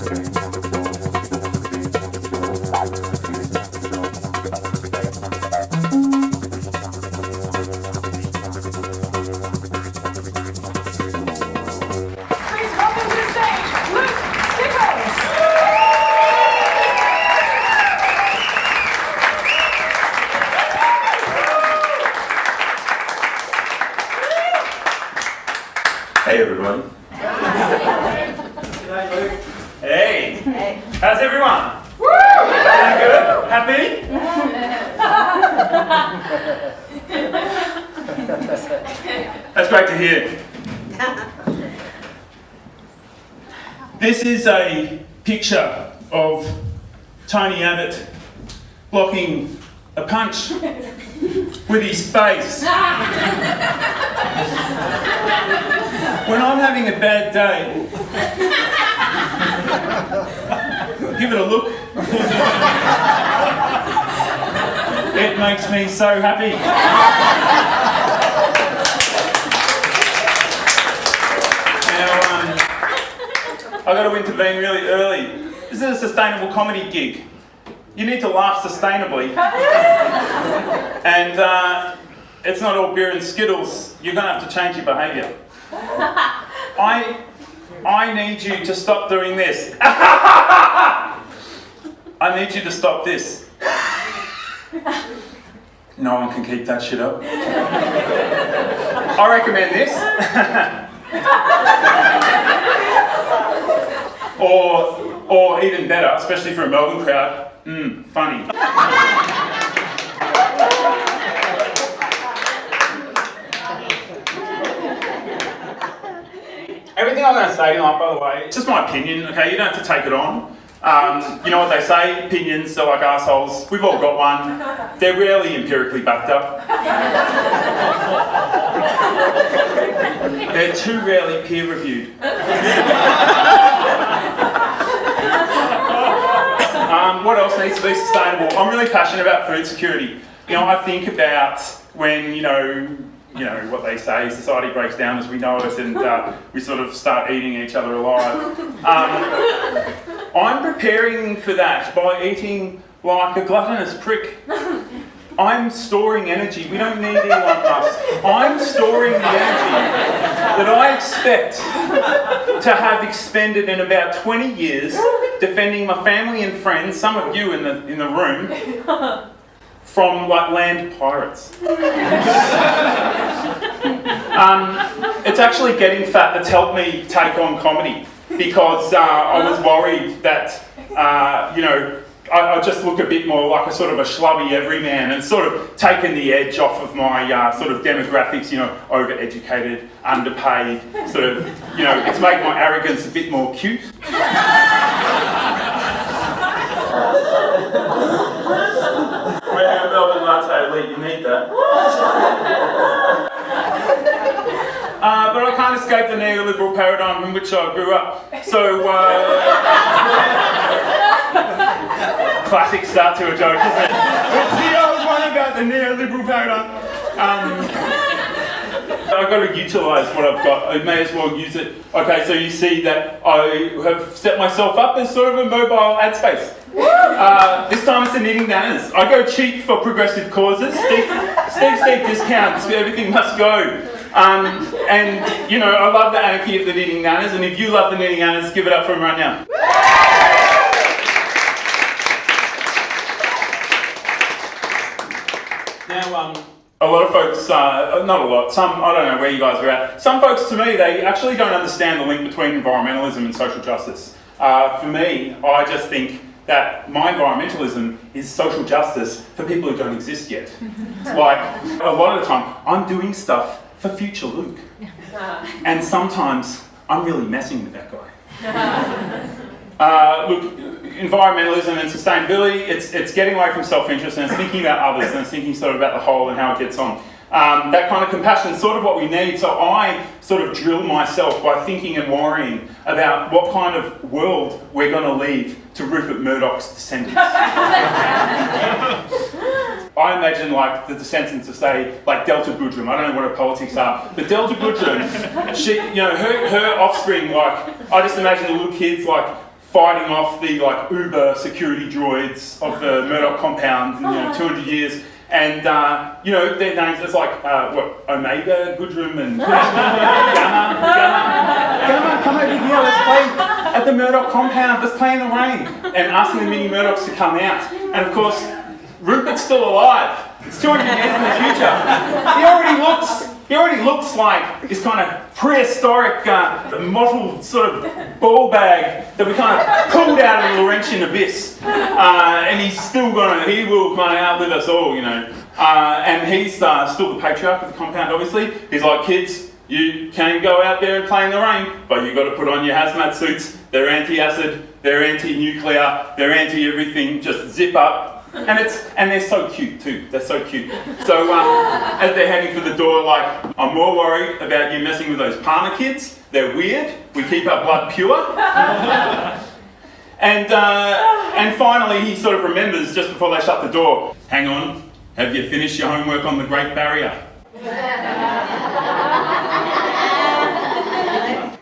Hey everybody. Hey. How's everyone? Feeling good? Happy? That's great to hear. This is a picture of Tony Abbott blocking a punch with his face. When I'm having a bad day, give it a look. It makes me so happy. Now, I got to intervene really early. This is a sustainable comedy gig. You need to laugh sustainably. And it's not all beer and Skittles. You're going to have to change your behaviour. I need you to stop doing this. I need you to stop this. No one can keep that shit up. I recommend this. or even better, especially for a Melbourne crowd, funny. Everything I'm going to say tonight, by the way, it's just my opinion, okay? You don't have to take it on. You know what they say, opinions are like assholes. We've all got one. They're rarely empirically backed up. They're too rarely peer-reviewed. What else needs to be sustainable? I'm really passionate about food security. You know, I think about when, you know what they say, society breaks down as we know it, and we sort of start eating each other alive. I'm preparing for that by eating like a gluttonous prick. I'm storing energy. We don't need Elon Musk. I'm storing the energy that I expect to have expended in about 20 years defending my family and friends, some of you in the room, from like land pirates. It's actually getting fat that's helped me take on comedy, because I was worried that I just look a bit more like a sort of a schlubby everyman, and sort of taken the edge off of my sort of demographics, overeducated, underpaid, sort of, it's made my arrogance a bit more cute. We're a Melbourne latte elite, you need that. But I can't escape the neoliberal paradigm in which I grew up. So, classic start to a joke, isn't it? It's the old one about the neoliberal paradigm. I've got to utilise what I've got. I may as well use it. Okay, so you see that I have set myself up as sort of a mobile ad space. This time it's the Knitting Nanas. I go cheap for progressive causes. Steep discounts. Everything must go. And I love the anarchy of the Knitting Nanas. And if you love the Knitting Nanas, give it up for them right now. Now, a lot of folks, not a lot, some, I don't know where you guys are at. Some folks, to me, they actually don't understand the link between environmentalism and social justice. For me, I just think that my environmentalism is social justice for people who don't exist yet. Like, a lot of the time, I'm doing stuff for future Luke. And sometimes, I'm really messing with that guy. Look, environmentalism and sustainability, it's getting away from self-interest, and it's thinking about others, and it's thinking sort of about the whole and how it gets on. That kind of compassion is sort of what we need, so I sort of drill myself by thinking and worrying about what kind of world we're going to leave to Rupert Murdoch's descendants. I imagine like the descendants of, say, like Delta Goodrum. I don't know what her politics are, but Delta Goodrum, she, her offspring, like, I just imagine the little kids like fighting off the like Uber security droids of the Murdoch compound in 200 years. And, their names, it's like, Omega, Goodrum and Gamma, come over here, let's play at the Murdoch compound, let's play in the rain. And asking the mini Murdochs to come out. And of course, Rupert's still alive. It's 200 years in the future. He already looks like this kind of prehistoric, mottled sort of ball bag that we kind of pulled out of the Laurentian abyss. And he will kind of outlive us all, and he's still the patriarch of the compound, obviously. He's like, kids, you can go out there and play in the rain, but you've got to put on your hazmat suits. They're anti-acid, they're anti-nuclear, they're anti-everything. Just zip up. And they're so cute too. They're so cute. So as they're heading for the door, like, I'm more worried about you messing with those Palmer kids. They're weird. We keep our blood pure. And finally, he sort of remembers just before they shut the door. Hang on. Have you finished your homework on the Great Barrier?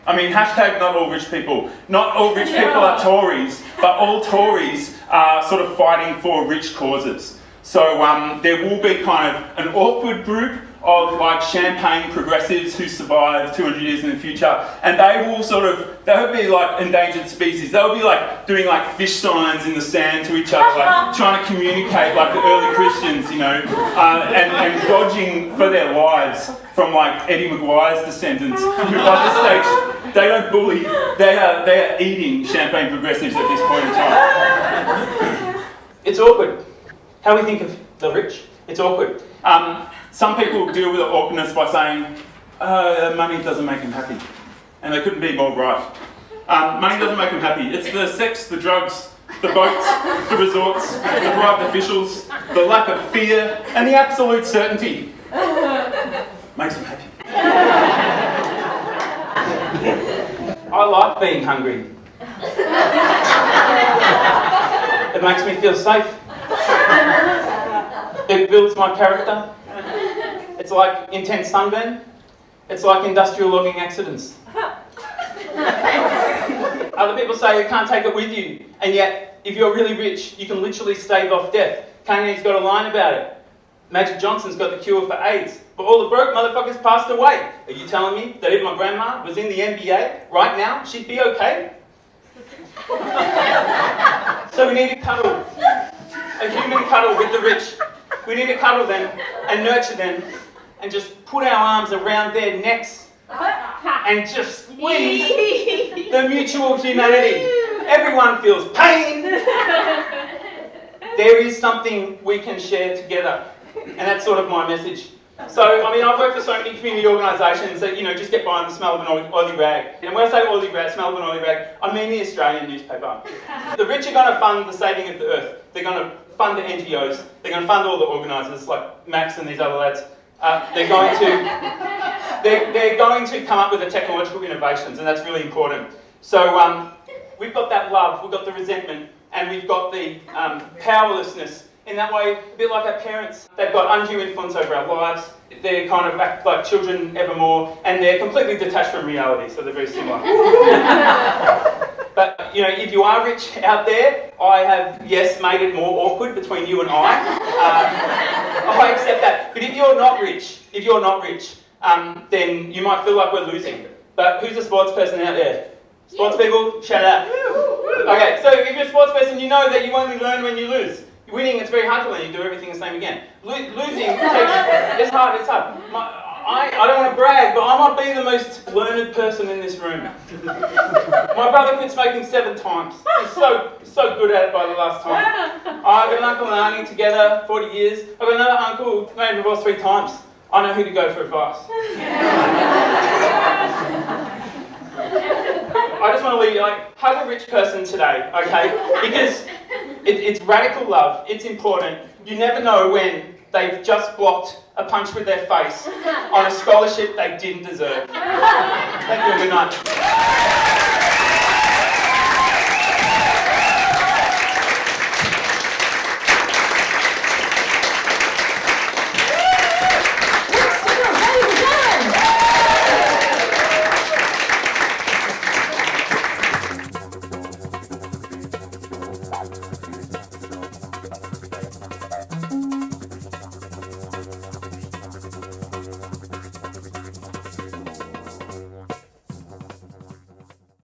I mean, hashtag not all rich people. Not all rich people are Tories, but all Tories are sort of fighting for rich causes. So there will be kind of an awkward group of like champagne progressives who survive 200 years in the future, and they'll be like endangered species. They'll be like doing like fish signs in the sand to each other, like trying to communicate like the early Christians, and dodging for their lives from like Eddie Maguire's descendants, who by this stage, they don't bully, they are eating champagne progressives at this point in time. It's awkward. How we think of the rich, it's awkward. Some people deal with the awkwardness by saying, money doesn't make them happy. And they couldn't be more right. Money doesn't make them happy. It's the sex, the drugs, the boats, the resorts, the bribed officials, the lack of fear, and the absolute certainty. Makes them happy. I like being hungry. It makes me feel safe. It builds my character. It's like intense sunburn. It's like industrial logging accidents. Other people say you can't take it with you, and yet, if you're really rich, you can literally stave off death. Kanye's got a line about it. Magic Johnson's got the cure for AIDS, but all the broke motherfuckers passed away. Are you telling me that if my grandma was in the NBA right now, she'd be okay? So we need to cuddle. A human cuddle with the rich. We need to cuddle them and nurture them and just put our arms around their necks and just squeeze the mutual humanity. Everyone feels pain. There is something we can share together, and that's sort of my message. So, I mean, I've worked for so many community organisations that, just get by on the smell of an oily rag. And when I say oily rag, smell of an oily rag, I mean the Australian newspaper. The rich are going to fund the saving of the earth. They're going to fund the NGOs. They're going to fund all the organisers like Max and these other lads. They're going to come up with the technological innovations, and that's really important. So we've got that love, we've got the resentment, and we've got the powerlessness. In that way, a bit like our parents, they've got undue influence over our lives. They kind of act like children evermore, and they're completely detached from reality, so they're very similar. But, if you are rich out there, I have, yes, made it more awkward between you and I. I accept that. But if you're not rich, then you might feel like we're losing. But who's a sports person out there? Sports people, shout out. Okay, so if you're a sports person, you know that you only learn when you lose. Winning, it's very hard to learn. You do everything the same again. Losing it's hard. I don't want to brag, but I might be the most learned person in this room. My brother quit smoking 7 times. He's so good at it by the last time. I've got an uncle and auntie together 40 years. I've got another uncle who made divorce 3 times. I know who to go for advice. I just want to leave you, hug a rich person today, okay? Because it's radical love, it's important. You never know when they've just blocked a punch with their face on a scholarship they didn't deserve. Thank you and good night. Bye.